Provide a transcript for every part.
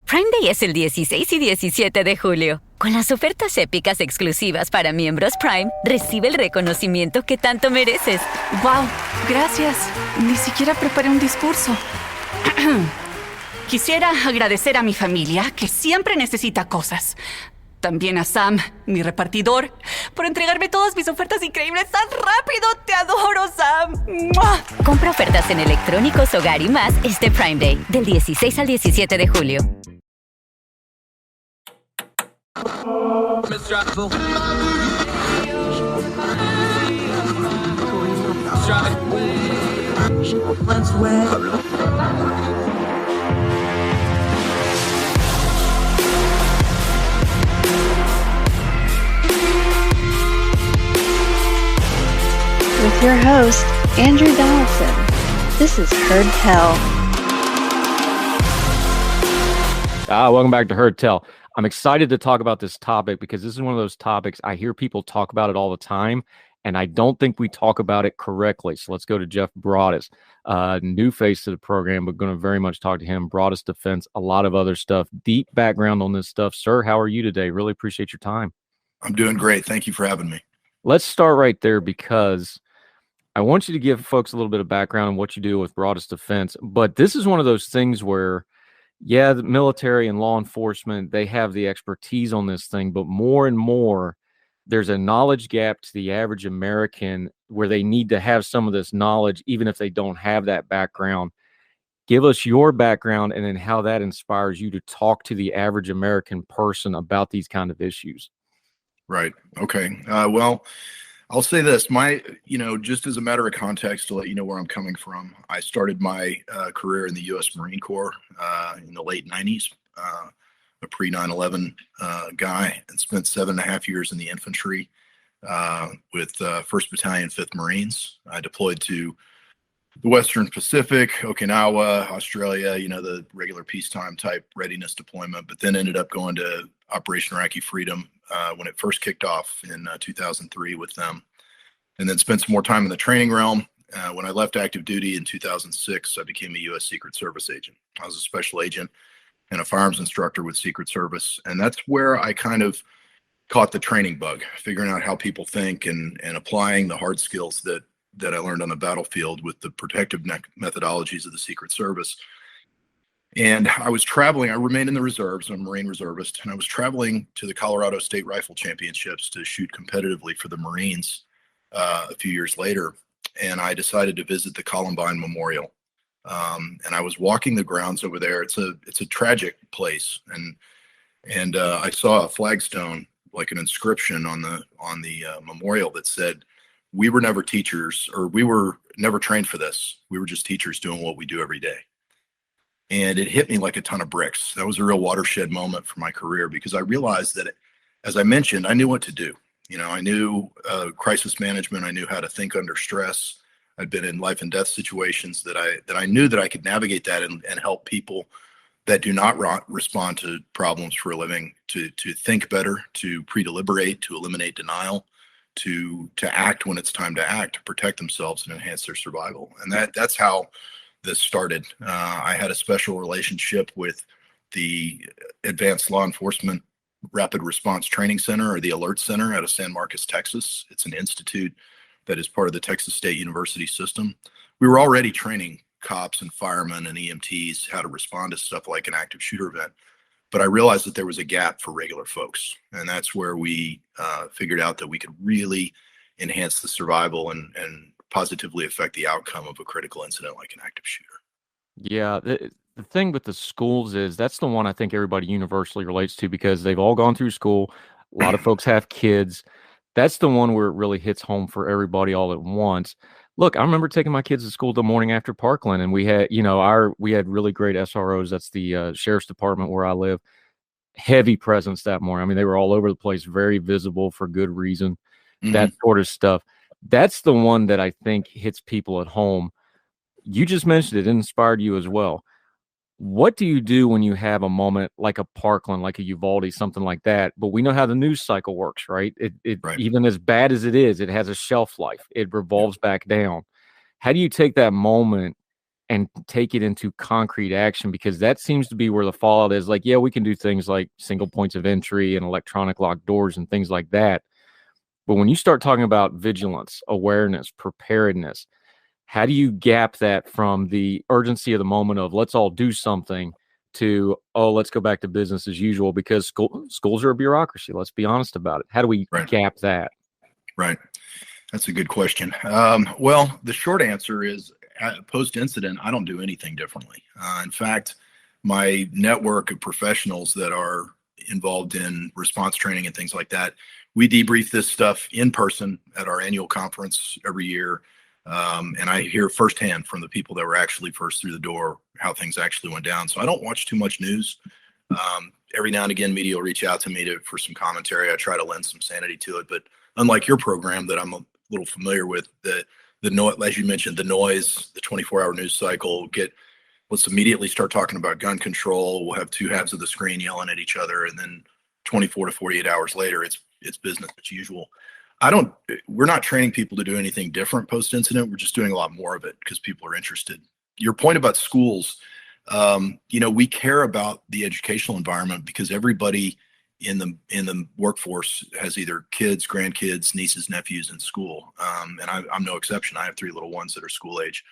Prime Day es el 16 y 17 de julio. Con las ofertas épicas exclusivas para miembros Prime, recibe el reconocimiento que tanto mereces. ¡Wow! Gracias. Ni siquiera preparé un discurso. Quisiera agradecer a mi familia, que siempre necesita cosas. También a Sam, mi repartidor, por entregarme todas mis ofertas increíbles tan rápido. ¡Te adoro, Sam! ¡Mua! Compra ofertas en electrónicos, hogar y más este Prime Day, del 16 al 17 de julio. With your host, Andrew Donaldson. This is Heard Tell. Welcome back to Heard Tell. I'm excited to talk about this topic because this is one of those topics I hear people talk about it all the time, and I don't think we talk about it correctly. So let's go to Jeff Broaddus, new face to the program, but going to very much talk to him. Broaddus defense, a lot of other stuff, deep background on this stuff. Sir, how are you today? Really appreciate your time. I'm doing great. Thank you for having me. Let's start right there because I want you to give folks a little bit of background on what you do with Broaddus defense. But this is one of those things where, yeah, the military and law enforcement, they have the expertise on this thing, but more and more, there's a knowledge gap to the average American where they need to have some of this knowledge, even if they don't have that background. Give us your background and then how that inspires you to talk to the average American person about these kind of issues. Right. Okay. Well, I'll say this, just as a matter of context to let you know where I'm coming from, I started my career in the U.S. Marine Corps in the late 90s, a pre-9/11 guy, and spent 7.5 years in the infantry with 1st Battalion, 5th Marines. I deployed to the Western Pacific, Okinawa, Australia, the regular peacetime type readiness deployment, but then ended up going to Operation Iraqi Freedom when it first kicked off in 2003 with them, and then spent some more time in the training realm. When I left active duty in 2006, I became a U.S. Secret Service agent. I was a special agent and a firearms instructor with Secret Service, and that's where I kind of caught the training bug, figuring out how people think and applying the hard skills that I learned on the battlefield with the protective methodologies of the Secret Service. And I was traveling, I remained in the reserves, I'm a Marine reservist, and I was traveling to the Colorado State Rifle Championships to shoot competitively for the Marines a few years later. And I decided to visit the Columbine Memorial. And I was walking the grounds over there. It's a tragic place. And I saw a flagstone, like an inscription on the memorial that said, "We were never teachers, or we were never trained for this. We were just teachers doing what we do every day." And it hit me like a ton of bricks. That was a real watershed moment for my career because I realized that, as I mentioned, I knew what to do. I knew crisis management. I knew how to think under stress. I'd been in life and death situations that I knew that I could navigate that and help people that do not respond to problems for a living to think better, to pre-deliberate, to eliminate denial, to act when it's time to act, to protect themselves and enhance their survival. And that's how this started. I had a special relationship with the Advanced Law Enforcement Rapid Response Training Center, or the Alert Center, out of San Marcos, Texas. It's an institute that is part of the Texas State University system. We were already training cops and firemen and EMTs how to respond to stuff like an active shooter event. But I realized that there was a gap for regular folks. And that's where we figured out that we could really enhance the survival and positively affect the outcome of a critical incident like an active shooter. Yeah, the thing with the schools is that's the one I think everybody universally relates to because they've all gone through school. A lot of folks have kids. That's the one where it really hits home for everybody all at once. Look, I remember taking my kids to school the morning after Parkland, and we had, we had really great SROs. That's the sheriff's department where I live. Heavy presence that morning. I mean, they were all over the place, very visible for good reason. That sort of stuff. That's the one that I think hits people at home. You just mentioned it inspired you as well. What do you do when you have a moment like a Parkland, like a Uvalde, something like that? But we know how the news cycle works, right? Right. Even as bad as it is, it has a shelf life. It revolves back down. How do you take that moment and take it into concrete action, because that seems to be where the fallout is. Like, yeah, we can do things like single points of entry and electronic locked doors and things like that. But when you start talking about vigilance, awareness, preparedness, how do you gap that from the urgency of the moment of let's all do something to, oh, let's go back to business as usual? Because schools are a bureaucracy. Let's be honest about it. How do we gap that? Right. That's a good question. Well, the short answer is post-incident, I don't do anything differently. In fact, my network of professionals that are involved in response training and things like that, we debrief this stuff in person at our annual conference every year. And I hear firsthand from the people that were actually first through the door how things actually went down. So I don't watch too much news. Every now and again, media will reach out to me for some commentary. I try to lend some sanity to it. But unlike your program that I'm a little familiar with, the noise, as you mentioned, the noise, the 24-hour news cycle, let's immediately start talking about gun control. We'll have two halves of the screen yelling at each other, and then 24 to 48 hours later, it's business as usual. We're not training people to do anything different post-incident. We're just doing a lot more of it because people are interested. Your point about schools, we care about the educational environment because everybody in the workforce has either kids, grandkids, nieces, nephews in school. And I'm no exception. I have 3 little ones that are school age.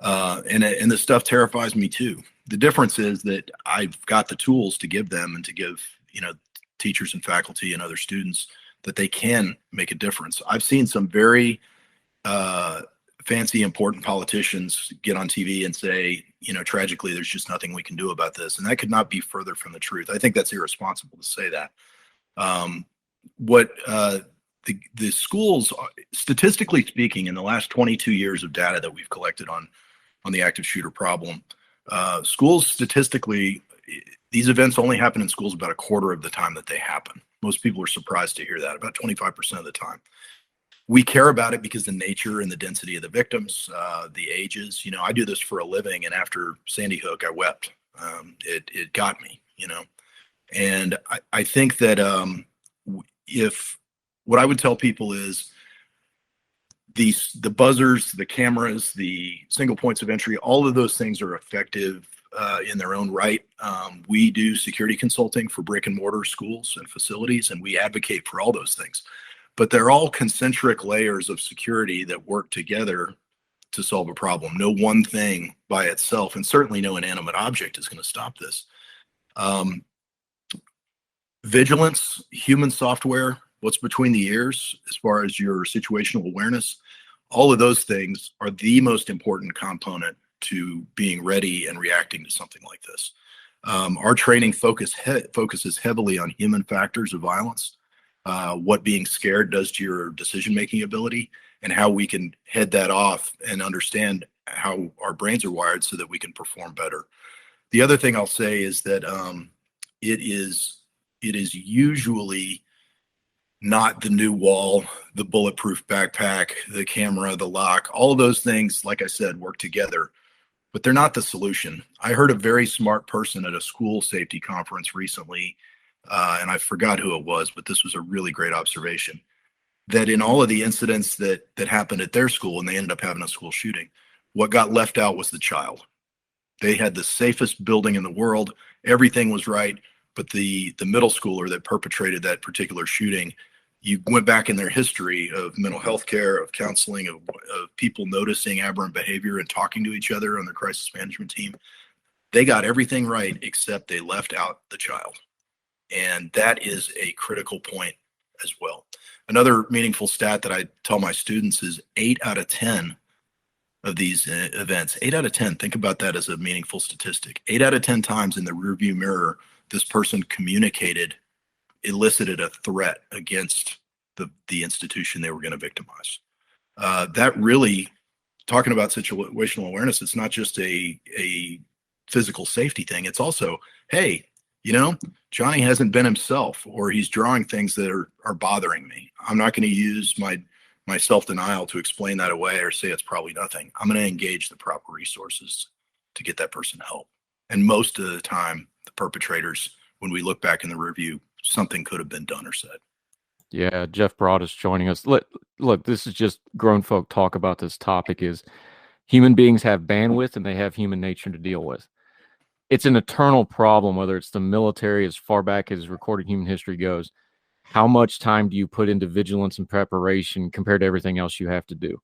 And this stuff terrifies me too. The difference is that I've got the tools to give them and to give, teachers and faculty and other students that they can make a difference. I've seen some very fancy, important politicians get on TV and say, tragically, there's just nothing we can do about this. And that could not be further from the truth. I think that's irresponsible to say that. The schools, statistically speaking, in the last 22 years of data that we've collected on the active shooter problem, schools statistically, these events only happen in schools about a quarter of the time that they happen. Most people are surprised to hear that, about 25% of the time. We care about it because the nature and the density of the victims, the ages. I do this for a living, and after Sandy Hook, I wept. It got me, And I think that what I would tell people is the buzzers, the cameras, the single points of entry, all of those things are effective in their own right. We do security consulting for brick and mortar schools and facilities, and we advocate for all those things. But they're all concentric layers of security that work together to solve a problem. No one thing by itself, and certainly no inanimate object, is going to stop this. Vigilance, human software, what's between the ears as far as your situational awareness, all of those things are the most important component to being ready and reacting to something like this. Our training focuses heavily on human factors of violence, what being scared does to your decision-making ability, and how we can head that off and understand how our brains are wired so that we can perform better. The other thing I'll say is that it is usually not the new wall, the bulletproof backpack, the camera, the lock. All of those things, like I said, work together, but they're not the solution. I heard a very smart person at a school safety conference recently, and I forgot who it was, but this was a really great observation, that in all of the incidents that happened at their school, and they ended up having a school shooting, what got left out was the child. They had the safest building in the world. Everything was right. But the middle schooler that perpetrated that particular shooting, you went back in their history of mental health care, of counseling, of people noticing aberrant behavior and talking to each other on their crisis management team. They got everything right, except they left out the child. And that is a critical point as well. Another meaningful stat that I tell my students is 8 out of 10 of these events, 8 out of 10, think about that as a meaningful statistic. 8 out of 10 times in the rearview mirror, this person elicited a threat against the institution they were going to victimize. That really, talking about situational awareness, it's not just a physical safety thing. It's also, hey, Johnny hasn't been himself, or he's drawing things that are bothering me. I'm not going to use my self-denial to explain that away or say it's probably nothing. I'm going to engage the proper resources to get that person help. And most of the time, the perpetrators, when we look back in the review, something could have been done or said. Yeah, Jeff Broaddus joining us. Look, this is just grown folk talk about this topic. Is Human beings have bandwidth and they have human nature to deal with. It's an eternal problem, whether it's the military, as far back as recorded human history goes. How much time do you put into vigilance and preparation compared to everything else you have to do?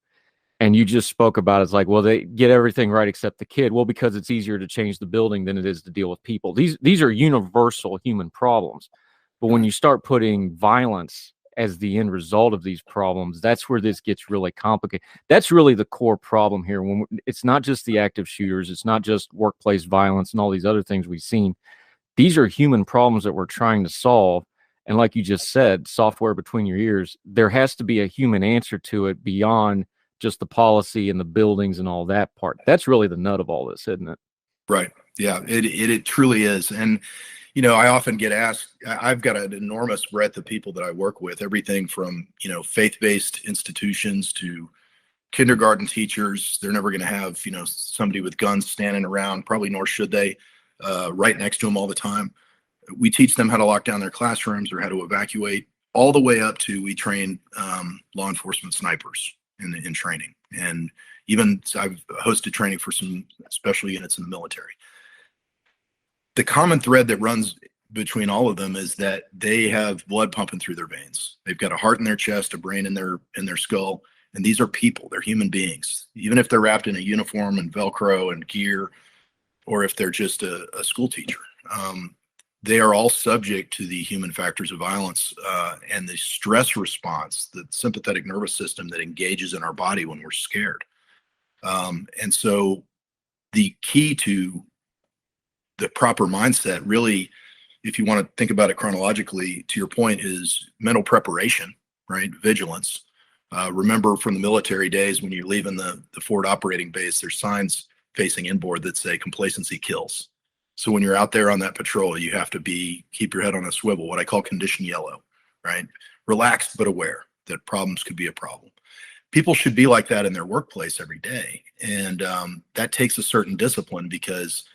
And you just spoke about it's like, well, they get everything right except the kid. Well, because it's easier to change the building than it is to deal with people. These are universal human problems. But when you start putting violence as the end result of these problems, that's where this gets really complicated. That's really the core problem here. When it's not just the active shooters, it's not just workplace violence and all these other things we've seen. These are human problems that we're trying to solve. And like you just said, software between your ears, there has to be a human answer to it beyond just the policy and the buildings and all that part. That's really the nut of all this, isn't it? Right. Yeah, it truly is. And, you know, I often get asked, I've got an enormous breadth of people that I work with, everything from, you know, faith-based institutions to kindergarten teachers. They're never going to have, you know, somebody with guns standing around, probably nor should they, right next to them all the time. We teach them how to lock down their classrooms or how to evacuate, all the way up to we train law enforcement snipers in training. And even I've hosted training for some special units in the military. The common thread that runs between all of them is that they have blood pumping through their veins. They've got a heart in their chest, a brain in their skull, and these are people. They're human beings. Even if they're wrapped in a uniform and Velcro and gear, or if they're just a school teacher, they are all subject to the human factors of violence and the stress response, the sympathetic nervous system that engages in our body when we're scared. And so the key to the proper mindset, really, if you want to think about it chronologically, to your point, is mental preparation, right? Vigilance. Remember from the military days, when you're leaving the forward operating base, there's signs facing inboard that say complacency kills. So when you're out there on that patrol, you have to keep your head on a swivel, what I call condition yellow, right? Relaxed but aware that problems could be a problem. People should be like that in their workplace every day. And that takes a certain discipline because,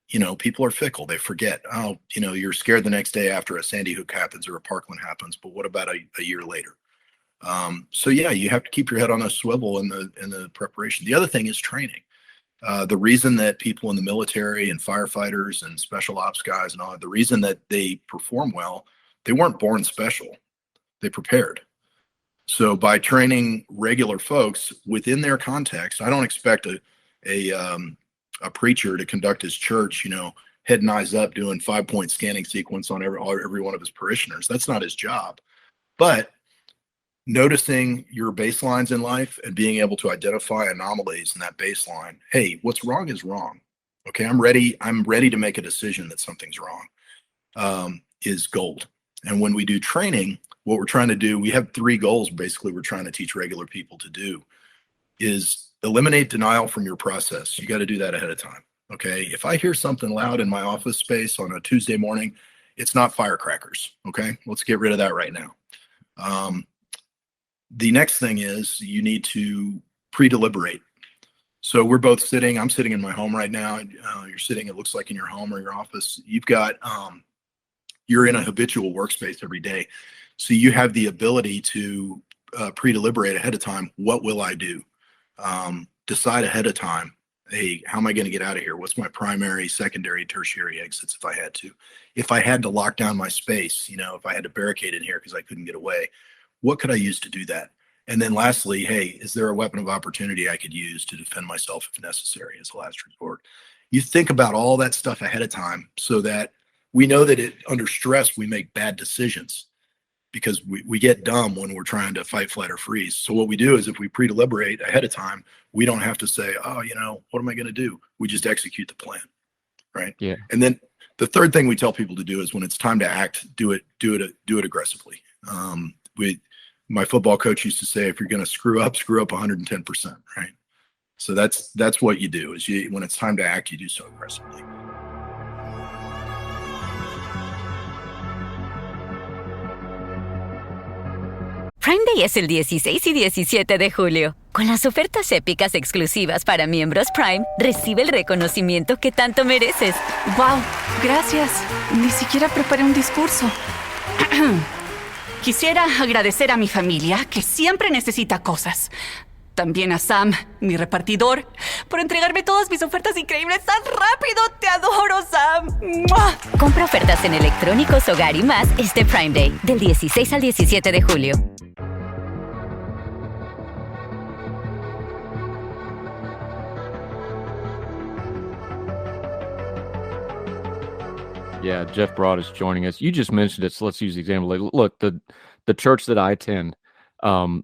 you know, people are fickle. They forget, oh, you know, you're scared the next day after a Sandy Hook happens or a Parkland happens, but what about a year later? So yeah, you have to keep your head on a swivel in the preparation. The other thing is training. The reason that people in the military and firefighters and special ops guys and all, the reason that they perform well, they weren't born special. They prepared. So by training regular folks within their context, I don't expect a preacher to conduct his church, you know, head and eyes up doing 5-point scanning sequence on every one of his parishioners. That's not his job. But noticing your baselines in life and being able to identify anomalies in that baseline. Hey, what's wrong is wrong. Okay, I'm ready to make a decision that something's wrong, is gold. And when we do training, what we're trying to do, we have 3 goals basically we're trying to teach regular people to do, is eliminate denial from your process. You got to do that ahead of time. Okay, if I hear something loud in my office space on a Tuesday morning, it's not firecrackers. Okay, let's get rid of that right now. The next thing is you need to pre-deliberate. So we're both sitting, I'm sitting in my home right now. You're sitting, it looks like in your home or your office. You've got, you're in a habitual workspace every day. So you have the ability to pre-deliberate ahead of time. What will I do? Decide ahead of time. Hey, how am I going to get out of here? What's my primary, secondary, tertiary exits if I had to? If I had to lock down my space, you know, if I had to barricade in here because I couldn't get away, what could I use to do that? And then lastly, hey, is there a weapon of opportunity I could use to defend myself if necessary as a last resort? You think about all that stuff ahead of time so that we know that under stress, we make bad decisions because we get dumb when we're trying to fight, flight, or freeze. So what we do is if we pre-deliberate ahead of time, we don't have to say, oh, you know, what am I going to do? We just execute the plan, right? Yeah. And then the third thing we tell people to do is when it's time to act, do it aggressively. My football coach used to say, if you're going to screw up 110%, right? So that's what you do is when it's time to act, you do so aggressively. Prime Day es el 16 y 17 de julio. Con las ofertas épicas exclusivas para miembros Prime, recibe el reconocimiento que tanto mereces. Wow, gracias. Ni siquiera preparé un discurso. Quisiera agradecer a mi familia, que siempre necesita cosas. También a Sam, mi repartidor, por entregarme todas mis ofertas increíbles tan rápido. Te adoro, Sam. ¡Mua! Compra ofertas en electrónicos, hogar y más este Prime Day, del 16 al 17 de julio. Yeah, Jeff Broaddus joining us. You just mentioned it, so let's use the example. Like, look, the church that I attend,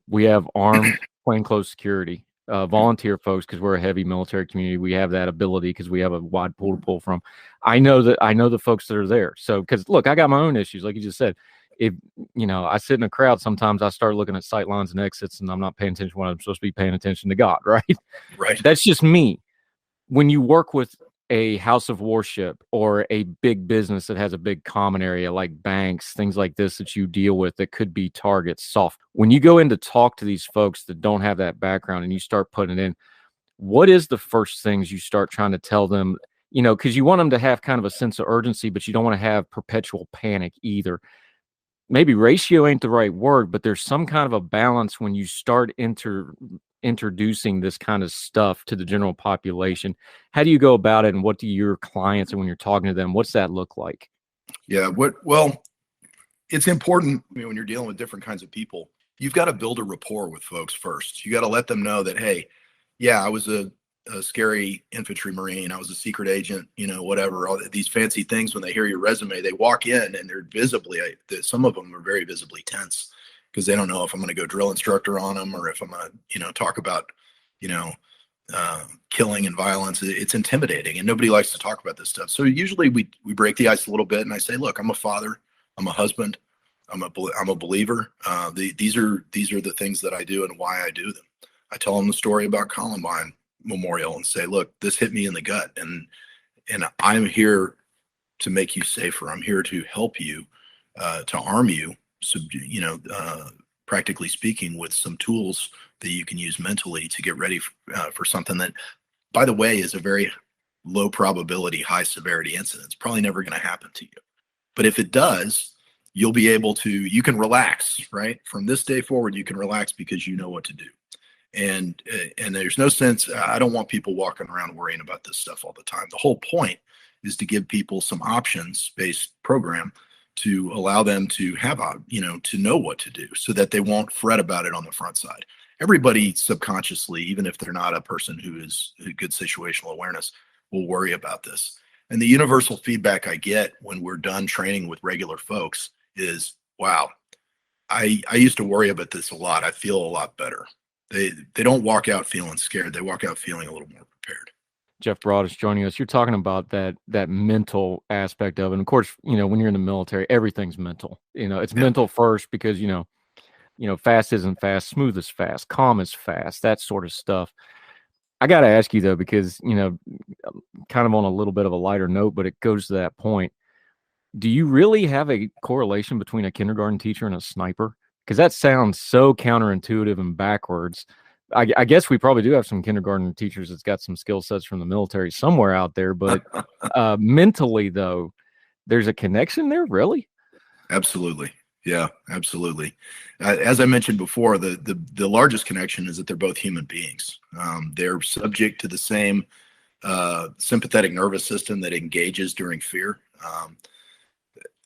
we have armed plainclothes security, volunteer folks, because we're a heavy military community. We have that ability because we have a wide pool to pull from. I know the folks that are there. So, because look, I got my own issues, like you just said. If I sit in a crowd, sometimes I start looking at sight lines and exits, and I'm not paying attention when I'm supposed to be paying attention to God, right? Right. That's just me. When you work with a house of worship or a big business that has a big common area like banks, things like this that you deal with that could be targets, soft. When you go in to talk to these folks that don't have that background and you start putting it in, what is the first things you start trying to tell them? Because you want them to have kind of a sense of urgency, but you don't want to have perpetual panic either. Maybe ratio ain't the right word, but there's some kind of a balance when you start introducing this kind of stuff to the general population. How do you go about it, and what do your clients, and when you're talking to them, what's that look like? Yeah, well, it's important when you're dealing with different kinds of people. You've got to build a rapport with folks first. You got to let them know that, hey, yeah, I was a scary infantry Marine. I was a secret agent, whatever, all these fancy things. When they hear your resume, they walk in and they're some of them are very visibly tense because they don't know if I'm going to go drill instructor on them or if I'm going to, talk about, killing and violence. It's intimidating and nobody likes to talk about this stuff. So usually we break the ice a little bit and I say, look, I'm a father, I'm a husband, I'm a believer. These are the things that I do and why I do them. I tell them the story about Columbine Memorial and say, look, this hit me in the gut and I'm here to make you safer. I'm here to help you, to arm you, practically speaking, with some tools that you can use mentally to get ready for something that, by the way, is a very low probability, high severity incident. It's probably never going to happen to you. But if it does, you can relax, right? From this day forward, you can relax because you know what to do. And there's no sense, I don't want people walking around worrying about this stuff all the time. The whole point is to give people some options-based program to allow them to have, to know what to do so that they won't fret about it on the front side. Everybody subconsciously, even if they're not a person who is a good situational awareness, will worry about this. And the universal feedback I get when we're done training with regular folks is, wow, I used to worry about this a lot. I feel a lot better. They don't walk out feeling scared. They walk out feeling a little more prepared. Jeff Broaddus joining us. You're talking about that mental aspect of it. And of course, when you're in the military, everything's mental. It's mental first because, fast isn't fast, smooth is fast, calm is fast, that sort of stuff. I got to ask you though, because, kind of on a little bit of a lighter note, but it goes to that point. Do you really have a correlation between a kindergarten teacher and a sniper? Because that sounds so counterintuitive and backwards. I guess we probably do have some kindergarten teachers that's got some skill sets from the military somewhere out there, but mentally though, there's a connection there, really? Absolutely. Yeah, absolutely. As I mentioned before, the largest connection is that they're both human beings. They're subject to the same sympathetic nervous system that engages during fear.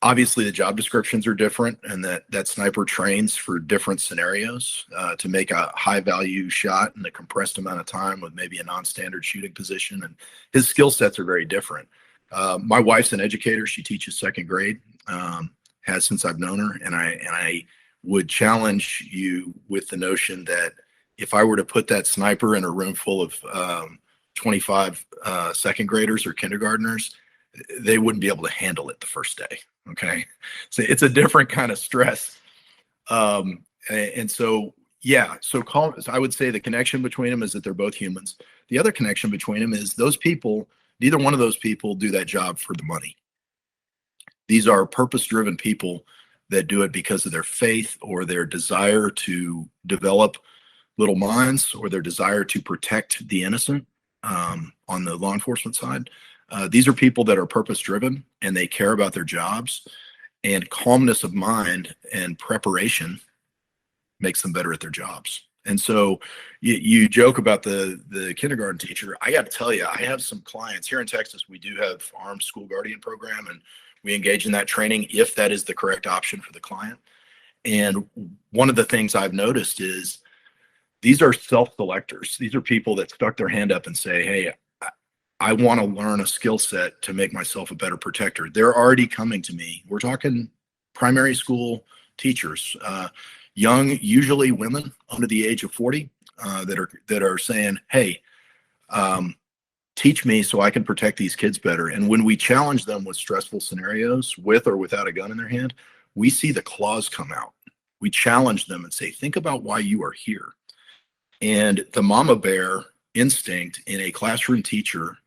Obviously, the job descriptions are different, and that sniper trains for different scenarios to make a high-value shot in a compressed amount of time with maybe a non-standard shooting position, and his skill sets are very different. My wife's an educator. She teaches second grade, has since I've known her, and I would challenge you with the notion that if I were to put that sniper in a room full of 25 second graders or kindergartners, they wouldn't be able to handle it the first day. Okay. So it's a different kind of stress. And so, yeah, so I would say the connection between them is that they're both humans. The other connection between them is those people, neither one of those people do that job for the money. These are purpose-driven people that do it because of their faith or their desire to develop little minds or their desire to protect the innocent on the law enforcement side. These are people that are purpose-driven and they care about their jobs, and calmness of mind and preparation makes them better at their jobs. And so you joke about the kindergarten teacher. I got to tell you, I have some clients here in Texas. We do have armed school guardian program, and we engage in that training if that is the correct option for the client. And one of the things I've noticed is these are self-selectors. These are people that stuck their hand up and say, hey, I want to learn a skill set to make myself a better protector. They're already coming to me. We're talking primary school teachers, young, usually women under the age of 40, that are saying, hey, teach me so I can protect these kids better. And when we challenge them with stressful scenarios, with or without a gun in their hand, we see the claws come out. We challenge them and say, think about why you are here. And the mama bear instinct in a classroom teacher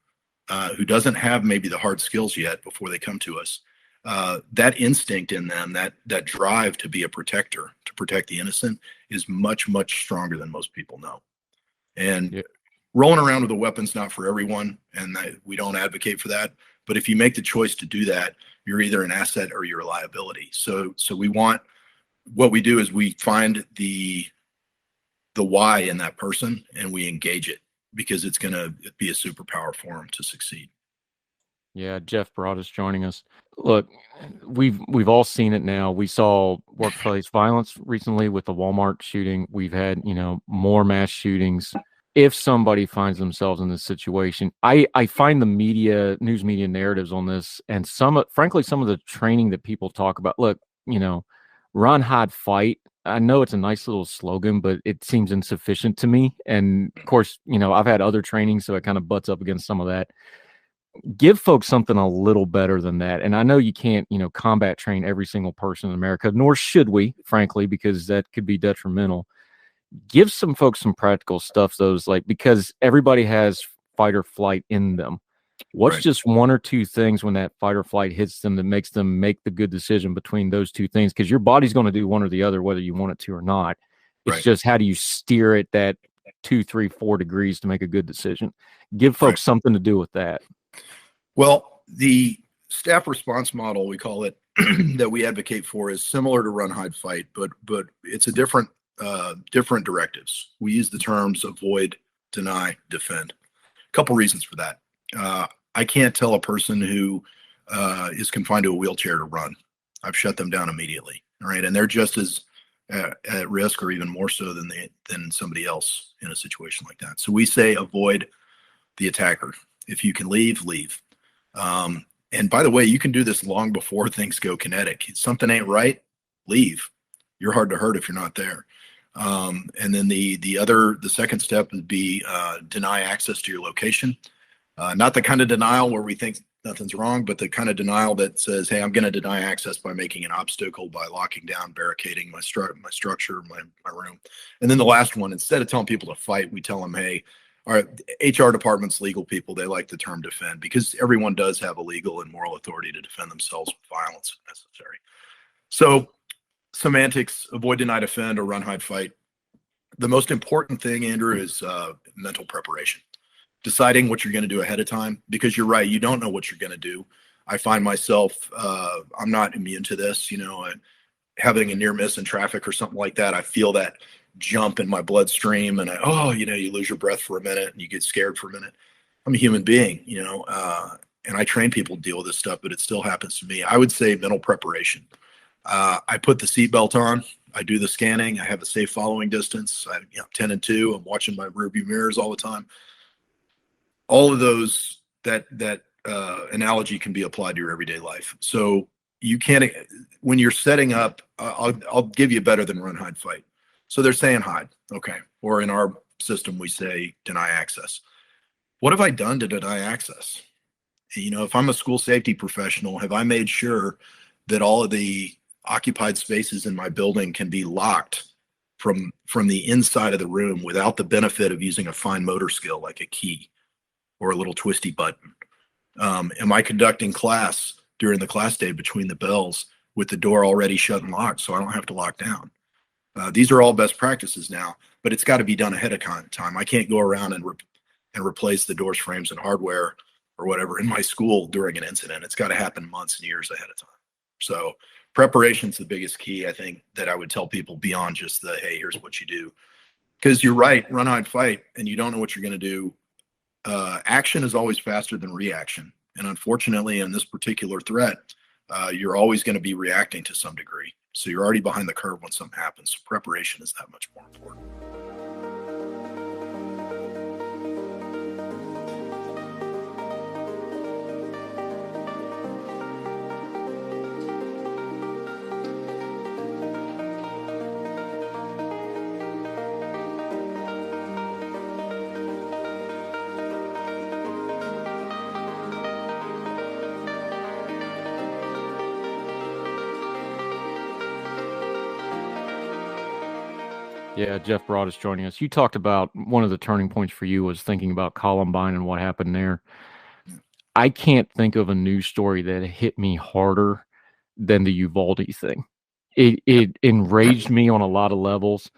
who doesn't have maybe the hard skills yet before they come to us, that instinct in them, that drive to be a protector, to protect the innocent, is much, much stronger than most people know. And rolling around with a weapon's not for everyone, and we don't advocate for that. But if you make the choice to do that, you're either an asset or you're a liability. So what we do is we find the why in that person, and we engage it, because it's going to be a superpower for them to succeed. Yeah, Jeff Broaddus joining us. Look, we've all seen it now. We saw workplace violence recently with the Walmart shooting. We've had, more mass shootings. If somebody finds themselves in this situation, I find the news media narratives on this, and frankly, some of the training that people talk about. Look, run, hide, fight. I know it's a nice little slogan, but it seems insufficient to me. And of course, I've had other training, so it kind of butts up against some of that. Give folks something a little better than that. And I know you can't, combat train every single person in America, nor should we, frankly, because that could be detrimental. Give some folks some practical stuff, because everybody has fight or flight in them. What's just one or two things when that fight or flight hits them that makes them make the good decision between those two things? Because your body's going to do one or the other, whether you want it to or not. It's just, how do you steer it that 2, 3, 4 degrees to make a good decision? Give folks something to do with that. Well, the staff response model, we call it, that we advocate for, is similar to run, hide, fight, but it's a different directives. We use the terms avoid, deny, defend. A couple reasons for that. I can't tell a person who is confined to a wheelchair to run. I've shut them down immediately. All right, and they're just as at risk, or even more so than somebody else in a situation like that. So we say avoid the attacker. If you can leave. And by the way, you can do this long before things go kinetic. If something ain't right, leave. You're hard to hurt if you're not there. And then the second step would be deny access to your location. Not the kind of denial where we think nothing's wrong, but the kind of denial that says, hey, I'm going to deny access by making an obstacle, by locking down, barricading my structure, my room. And then the last one, instead of telling people to fight, we tell them, hey, our HR department's legal people, they like the term defend, because everyone does have a legal and moral authority to defend themselves with violence if necessary. So semantics, avoid, deny, defend, or run, hide, fight. The most important thing, Andrew, is mental preparation. Deciding what you're going to do ahead of time, because you're right, you don't know what you're going to do. I find myself, I'm not immune to this, having a near miss in traffic or something like that. I feel that jump in my bloodstream, and you lose your breath for a minute and you get scared for a minute. I'm a human being, and I train people to deal with this stuff, but it still happens to me. I would say mental preparation. I put the seatbelt on. I do the scanning. I have a safe following distance. I'm 10 and 2. I'm watching my rearview mirrors all the time. All of those, that analogy can be applied to your everyday life. So you can't, when you're setting up, I'll give you better than run, hide, fight. So they're saying hide, okay. Or in our system, we say deny access. What have I done to deny access? If I'm a school safety professional, have I made sure that all of the occupied spaces in my building can be locked from the inside of the room without the benefit of using a fine motor skill like a key or a little twisty button? Am I conducting class during the class day between the bells with the door already shut and locked so I don't have to lock down? These are all best practices now, but it's got to be done ahead of time. I can't go around and replace the doors, frames, and hardware or whatever in my school during an incident. It's got to happen months and years ahead of time. So preparation's the biggest key, I think, that I would tell people, beyond just the, hey, here's what you do. Because you're right, run, hide, fight, and you don't know what you're going to do. Action is always faster than reaction. And unfortunately, in this particular threat, you're always going to be reacting to some degree. So you're already behind the curve when something happens. So preparation is that much more important. Yeah, Jeff Broaddus joining us. You talked about one of the turning points for you was thinking about Columbine and what happened there. I can't think of a news story that hit me harder than the Uvalde thing. It enraged me on a lot of levels.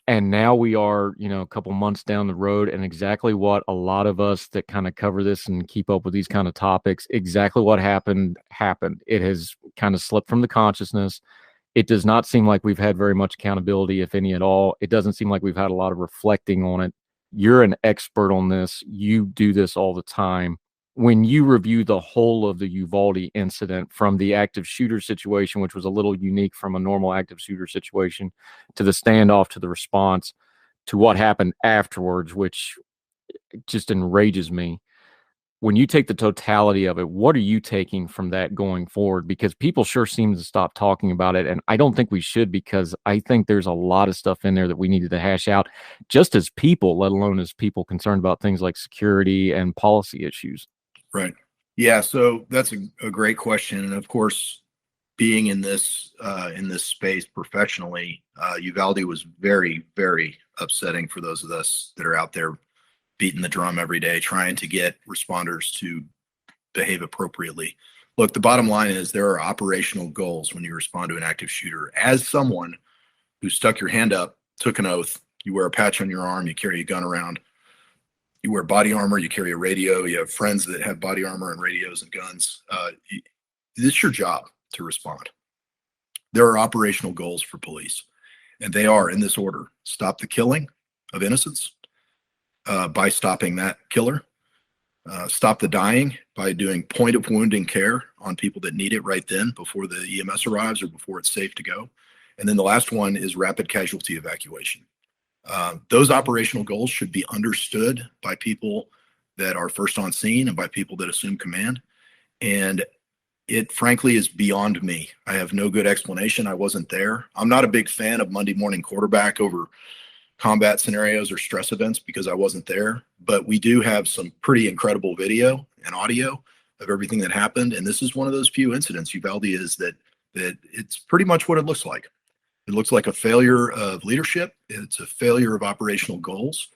And now we are, a couple months down the road, and exactly what a lot of us that kind of cover this and keep up with these kind of topics, exactly what happened. It has kind of slipped from the consciousness. It does not seem like we've had very much accountability, if any at all. It doesn't seem like we've had a lot of reflecting on it. You're an expert on this. You do this all the time. When you review the whole of the Uvalde incident, from the active shooter situation, which was a little unique from a normal active shooter situation, to the standoff, to the response, to what happened afterwards, which just enrages me. When you take the totality of it, what are you taking from that going forward? Because people sure seem to stop talking about it. And I don't think we should, because I think there's a lot of stuff in there that we needed to hash out just as people, let alone as people concerned about things like security and policy issues. Right. Yeah. So that's a great question. And of course, being in this space professionally, Uvalde was very, very upsetting for those of us that are out there beating the drum every day, trying to get responders to behave appropriately. Look, the bottom line is there are operational goals when you respond to an active shooter. As someone who stuck your hand up, took an oath, you wear a patch on your arm, you carry a gun around, you wear body armor, you carry a radio, you have friends that have body armor and radios and guns. It's your job to respond. There are operational goals for police, and they are in this order: stop the killing of innocents by stopping that killer, stop the dying by doing point of wounding care on people that need it right then before the EMS arrives or before it's safe to go. And then the last one is rapid casualty evacuation. Those operational goals should be understood by people that are first on scene and by people that assume command. And it frankly is beyond me. I have no good explanation. I wasn't there. I'm not a big fan of Monday morning quarterback over combat scenarios or stress events because I wasn't there. But we do have some pretty incredible video and audio of everything that happened. And this is one of those few incidents, Uvalde, is that it's pretty much what it looks like. It looks like a failure of leadership. It's a failure of operational goals.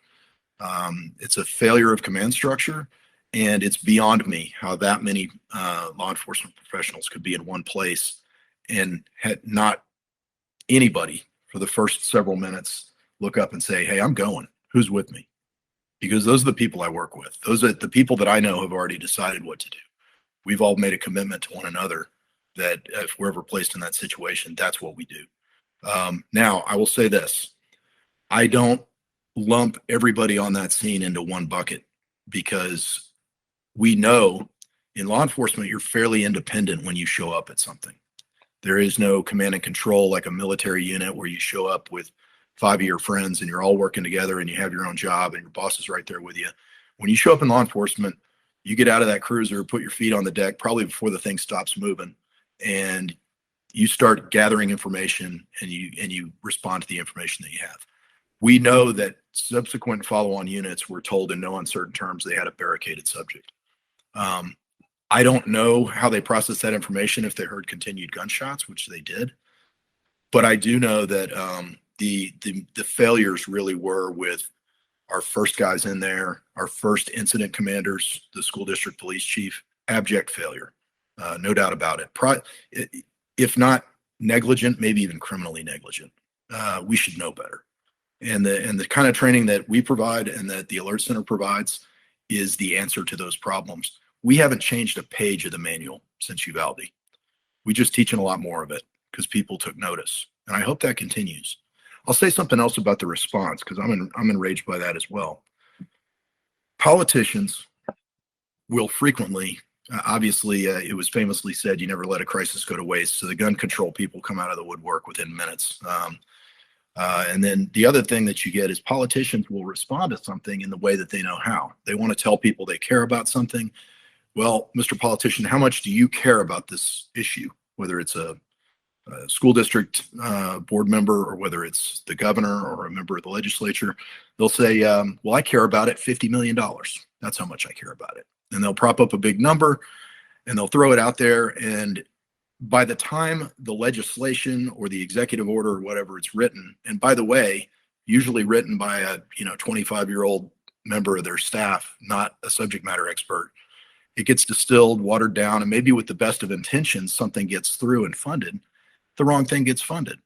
It's a failure of command structure. And it's beyond me how that many law enforcement professionals could be in one place and had not anybody for the first several minutes look up and say, hey, I'm going. Who's with me? Because those are the people I work with. Those are the people that I know have already decided what to do. We've all made a commitment to one another that if we're ever placed in that situation, that's what we do. Now, I will say this. I don't lump everybody on that scene into one bucket, because we know in law enforcement, you're fairly independent when you show up at something. There is no command and control like a military unit where you show up with 5 of your friends and you're all working together and you have your own job and your boss is right there with you. When you show up in law enforcement, you get out of that cruiser, put your feet on the deck, probably before the thing stops moving, and you start gathering information and you respond to the information that you have. We know that subsequent follow-on units were told in no uncertain terms they had a barricaded subject. I don't know how they processed that information, if they heard continued gunshots, which they did. But I do know that the failures really were with our first guys in there, our first incident commanders, the school district police chief. Abject failure, no doubt about it. If not negligent, maybe even criminally negligent. We should know better. And the kind of training that we provide and that the Alert Center provides is the answer to those problems. We haven't changed a page of the manual since Uvalde. We just teaching a lot more of it because people took notice. And I hope that continues. I'll say something else about the response, because I'm enraged by that as well. Politicians will frequently, obviously, it was famously said, you never let a crisis go to waste. So the gun control people come out of the woodwork within minutes. And then the other thing that you get is politicians will respond to something in the way that they know how. They want to tell people they care about something. Well, Mr. Politician, how much do you care about this issue? Whether it's a school district board member, or whether it's the governor or a member of the legislature, they'll say, well, I care about it, $50 million. That's how much I care about it. And they'll prop up a big number and they'll throw it out there. And by the time the legislation or the executive order or whatever it's written, and by the way, usually written by a 25-year-old member of their staff, not a subject matter expert, it gets distilled, watered down, and maybe with the best of intentions, something gets through and funded. The wrong thing gets funded.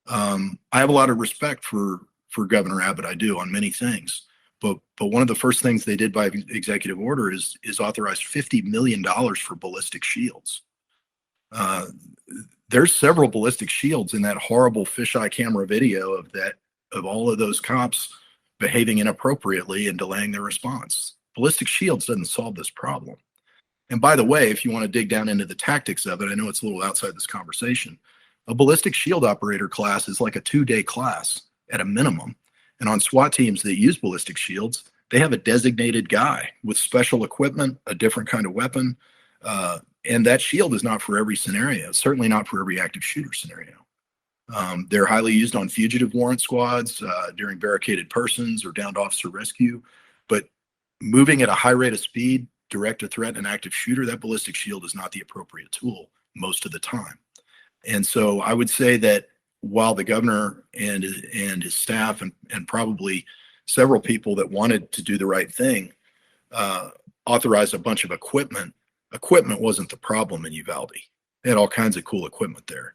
I have a lot of respect for Governor Abbott. I do, on many things. But one of the first things they did by executive order is authorize $50 million for ballistic shields. There's several ballistic shields in that horrible fisheye camera video of all of those cops behaving inappropriately and delaying their response. Ballistic shields doesn't solve this problem. And by the way, if you want to dig down into the tactics of it, I know it's a little outside this conversation. A ballistic shield operator class is like a 2-day class at a minimum. And on SWAT teams that use ballistic shields, they have a designated guy with special equipment, a different kind of weapon. And that shield is not for every scenario, certainly not for every active shooter scenario. They're highly used on fugitive warrant squads, during barricaded persons or downed officer rescue. But moving at a high rate of speed, direct to threat an active shooter, that ballistic shield is not the appropriate tool most of the time. And so I would say that while the governor and his staff and probably several people that wanted to do the right thing authorized a bunch of equipment wasn't the problem in Uvalde. They had all kinds of cool equipment there.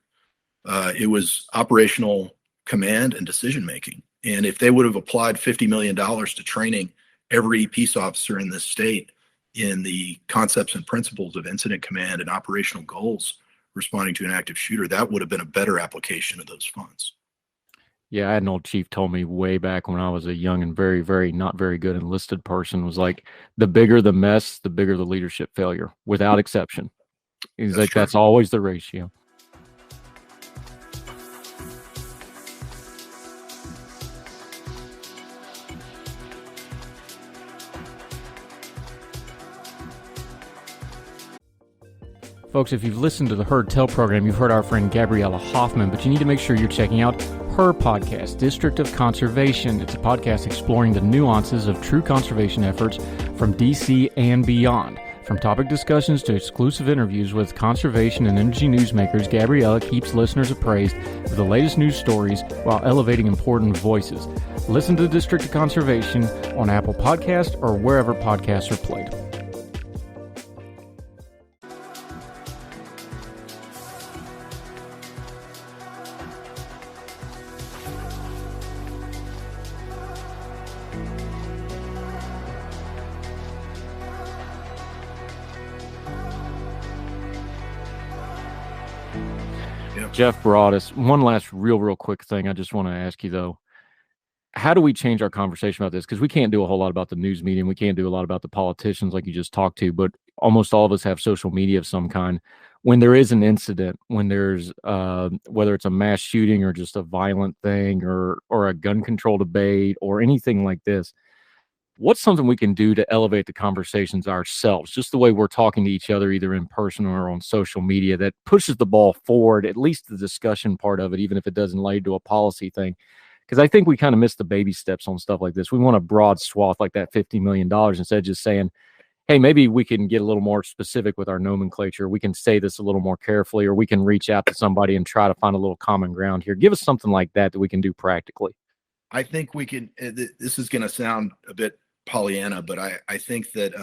It was operational command and decision making. And if they would have applied $50 million to training every peace officer in this state in the concepts and principles of incident command and operational goals responding to an active shooter, that would have been a better application of those funds. Yeah, I had an old chief told me way back when I was a young and very, very not very good enlisted person, was like, the bigger the mess, the bigger the leadership failure, without exception. He's like, that's always the ratio. Folks, if you've listened to the Heard Tell program, you've heard our friend Gabriella Hoffman, but you need to make sure you're checking out her podcast, District of Conservation. It's a podcast exploring the nuances of true conservation efforts from DC and beyond. From topic discussions to exclusive interviews with conservation and energy newsmakers, Gabriella keeps listeners appraised of the latest news stories while elevating important voices. Listen to the District of Conservation on Apple Podcasts or wherever podcasts are played. Jeff Broaddus, one last real quick thing I just want to ask you, though. How do we change our conversation about this? Because we can't do a whole lot about the news media. We can't do a lot about the politicians like you just talked to, but almost all of us have social media of some kind. When there is an incident, when there's, whether it's a mass shooting or just a violent thing or a gun control debate or anything like this, what's something we can do to elevate the conversations ourselves, just the way we're talking to each other, either in person or on social media, that pushes the ball forward, at least the discussion part of it, even if it doesn't lead to a policy thing? Because I think we kind of miss the baby steps on stuff like this. We want a broad swath like that $50 million instead of just saying, hey, maybe we can get a little more specific with our nomenclature. We can say this a little more carefully, or we can reach out to somebody and try to find a little common ground here. Give us something like that we can do practically. I think we can, this is going to sound a bit Pollyanna, but I think that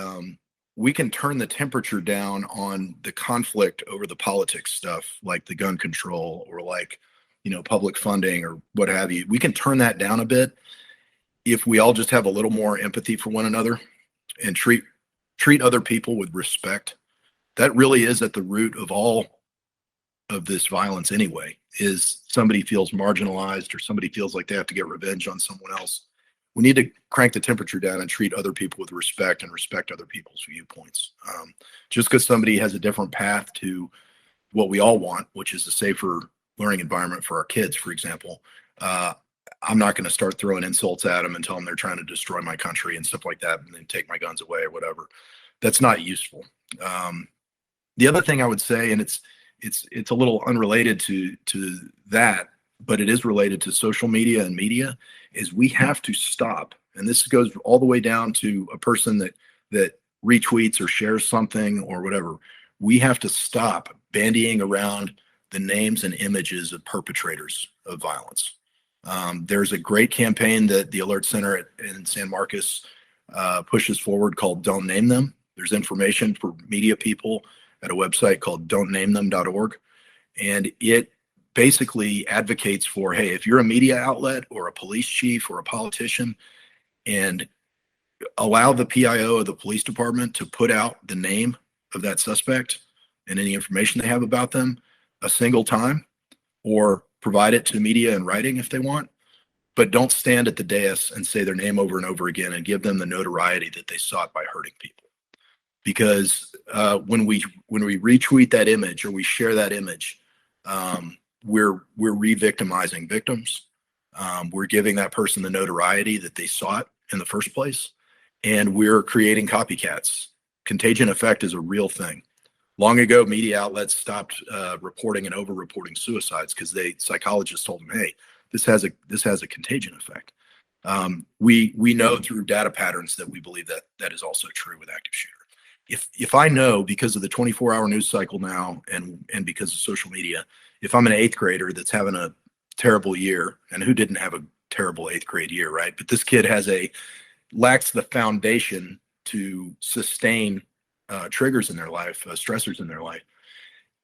we can turn the temperature down on the conflict over the politics stuff, like the gun control or like, public funding or what have you. We can turn that down a bit if we all just have a little more empathy for one another and treat other people with respect. That really is at the root of all of this violence anyway, is somebody feels marginalized or somebody feels like they have to get revenge on someone else. We need to crank the temperature down and treat other people with respect and respect other people's viewpoints. Just because somebody has a different path to what we all want, which is a safer learning environment for our kids, for example, I'm not going to start throwing insults at them and tell them they're trying to destroy my country and stuff like that and then take my guns away or whatever. That's not useful. The other thing I would say, and it's a little unrelated to that, but it is related to social media and media, is we have to stop. And this goes all the way down to a person that retweets or shares something or whatever. We have to stop bandying around the names and images of perpetrators of violence. There's a great campaign that the Alert Center in San Marcos pushes forward called Don't Name Them. There's information for media people at a website called don'tnamethem.org. And it basically advocates for, hey, if you're a media outlet or a police chief or a politician, and allow the PIO of the police department to put out the name of that suspect and any information they have about them a single time, or provide it to media in writing if they want, but don't stand at the dais and say their name over and over again and give them the notoriety that they sought by hurting people. Because when we retweet that image or we share that image, we're re-victimizing victims. We're giving that person the notoriety that they sought in the first place, and we're creating copycats. Contagion effect is a real thing. Long ago, media outlets stopped reporting and over-reporting suicides because psychologists told them, "Hey, this has a contagion effect." We know through data patterns that we believe that is also true with active shooter. If I know, because of the 24-hour news cycle now and because of social media, if I'm an 8th grader that's having a terrible year, and who didn't have a terrible 8th grade year, right? But this kid lacks the foundation to sustain triggers in their life, stressors in their life.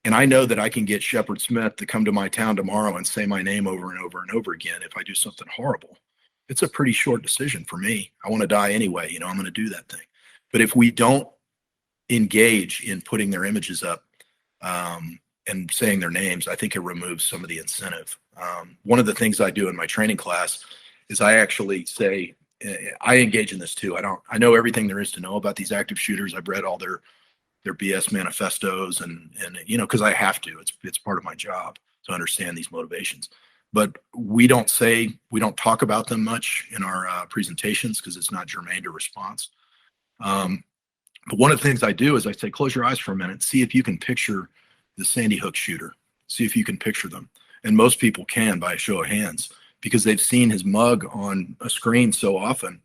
And I know that I can get Shepard Smith to come to my town tomorrow and say my name over and over and over again if I do something horrible. It's a pretty short decision for me. I want to die anyway. I'm going to do that thing. But if we don't engage in putting their images up and saying their names, I think it removes some of the incentive. One of the things I do in my training class is I actually say, I engage in this too. I know everything there is to know about these active shooters. I've read all their BS manifestos and because I have to. It's part of my job to understand these motivations. But we don't talk about them much in our presentations because it's not germane to response. But one of the things I do is I say, close your eyes for a minute, see if you can picture the Sandy Hook shooter. See if you can picture them. And most people can by a show of hands, because they've seen his mug on a screen so often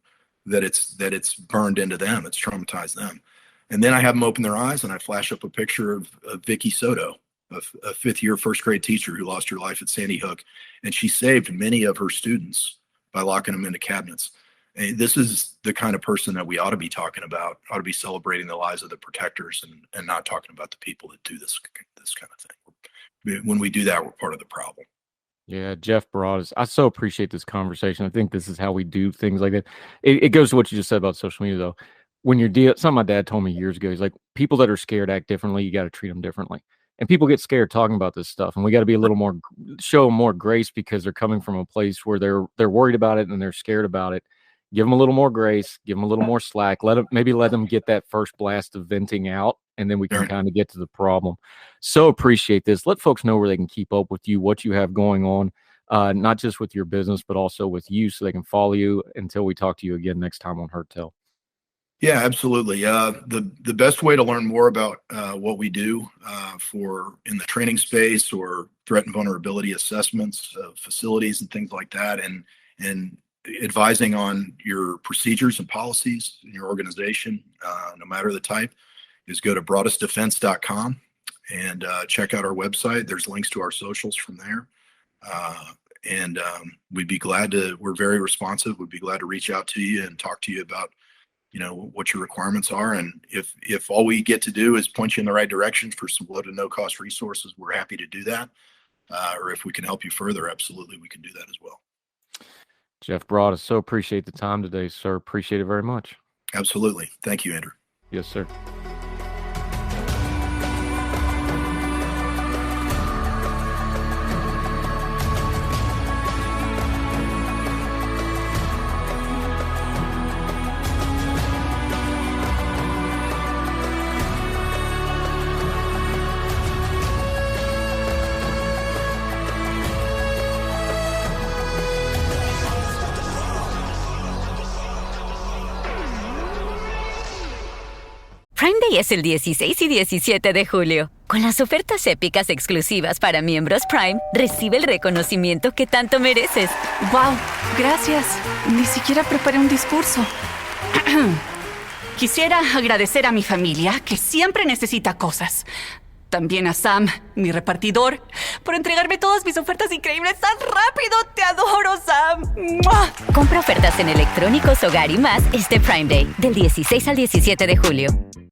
that it's burned into them. It's traumatized them. And then I have them open their eyes and I flash up a picture of Vicky Soto, a 5th-year first-grade teacher who lost her life at Sandy Hook. And she saved many of her students by locking them into cabinets. And this is the kind of person that we ought to be talking about, ought to be celebrating the lives of the protectors and not talking about the people that do this kind of thing. When we do that, we're part of the problem. Yeah, Jeff Broaddus, I so appreciate this conversation. I think this is how we do things like that. It goes to what you just said about social media, though. When you're something my dad told me years ago, he's like, people that are scared act differently. You got to treat them differently. And people get scared talking about this stuff, and we got to be a little more, show them more grace because they're coming from a place where they're worried about it and they're scared about it. Give them a little more grace, give them a little more slack. Let them get that first blast of venting out, and then we can kind of get to the problem. So appreciate this. Let folks know where they can keep up with you, what you have going on, not just with your business, but also with you, so they can follow you until we talk to you again next time on Heard Tell. Yeah, absolutely. The best way to learn more about what we do in the training space or threat and vulnerability assessments of facilities and things like that, and advising on your procedures and policies in your organization, no matter the type, is go to broaddusdefense.com and check out our website. There's links to our socials from there. And we're very responsive. We'd be glad to reach out to you and talk to you about, what your requirements are. And if all we get to do is point you in the right direction for some low to no cost resources, we're happy to do that. Or if we can help you further, absolutely, we can do that as well. Jeff Broaddus, so appreciate the time today, sir. Appreciate it very much. Absolutely. Thank you, Andrew. Yes, sir. Prime Day es el 16 y 17 de julio. Con las ofertas épicas exclusivas para miembros Prime, recibe el reconocimiento que tanto mereces. ¡Wow! Gracias. Ni siquiera preparé un discurso. Quisiera agradecer a mi familia, que siempre necesita cosas. También a Sam, mi repartidor, por entregarme todas mis ofertas increíbles tan rápido. ¡Te adoro, Sam! ¡Mua! Compra ofertas en electrónicos, hogar y más este Prime Day, del 16 al 17 de julio.